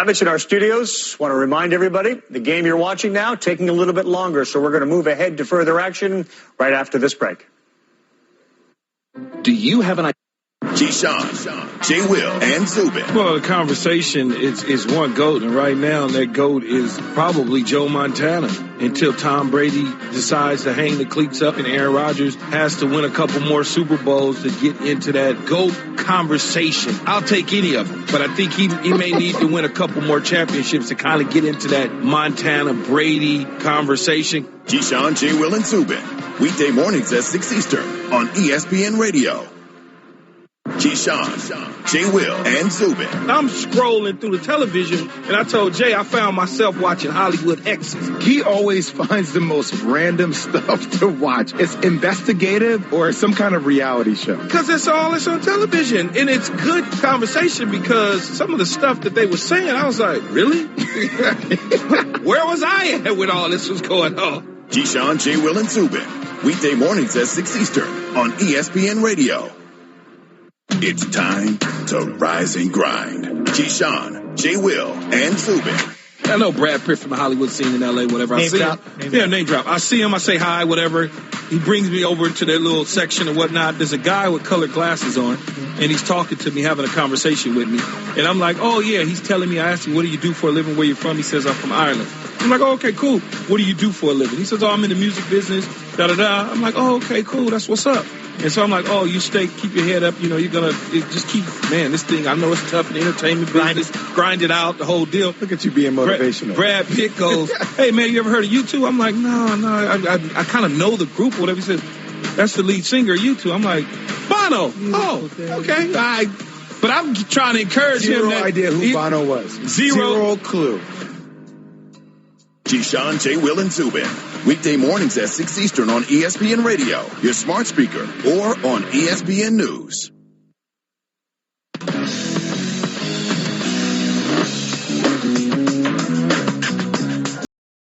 Pavich in our studios. Want to remind everybody, the game you're watching now taking a little bit longer, so we're going to move ahead to further action right after this break. Do you have an idea? Keyshawn, J. Will, and Zubin. Well, the conversation is one GOAT, and right now that GOAT is probably Joe Montana until Tom Brady decides to hang the cleats up and Aaron Rodgers has to win a couple more Super Bowls to get into that GOAT conversation. I'll take any of them, but I think he may need to win a couple more championships to kind of get into that Montana-Brady conversation. Keyshawn, J. Will, and Zubin. Weekday mornings at 6 Eastern on ESPN Radio. Keyshawn, J. Will, and Zubin. I'm scrolling through the television, and I told Jay I found myself watching Hollywood X's. He always finds the most random stuff to watch. It's investigative or some kind of reality show. Because it's on television, and it's good conversation because some of the stuff that they were saying, I was like, really? Where was I at when all this was going on? Keyshawn, J. Will, and Zubin. Weekday mornings at 6 Eastern on ESPN Radio. It's time to rise and grind. Keyshawn, J. Will, and Zubin. I know Brad Pitt from the Hollywood scene in L.A., whatever. I see him. Name drop. I see him, I say hi, whatever. He brings me over to that little section and whatnot. There's a guy with colored glasses on, and he's talking to me, having a conversation with me. And I'm like, oh, yeah, he's telling me, I asked him, what do you do for a living, where you from? He says, I'm from Ireland. I'm like, oh, okay, cool. What do you do for a living? He says, oh, I'm in the music business, da-da-da. I'm like, oh, okay, cool. That's what's up. And so I'm like, oh, you stay, keep your head up. You know, you're going to just keep, man, this thing, I know it's tough in the entertainment business. Grind it out, the whole deal. Look at you being motivational. Brad Pitt goes, hey, man, you ever heard of U2? I'm like, no, I kind of know the group or whatever. He says, that's the lead singer of U2. I'm like, Bono. Oh, okay. All right. But I'm trying to encourage him. Zero idea who Bono was. Zero clue. Keyshawn, J. Will, and Zubin. Weekday mornings at 6 Eastern on ESPN Radio, your smart speaker, or on ESPN News.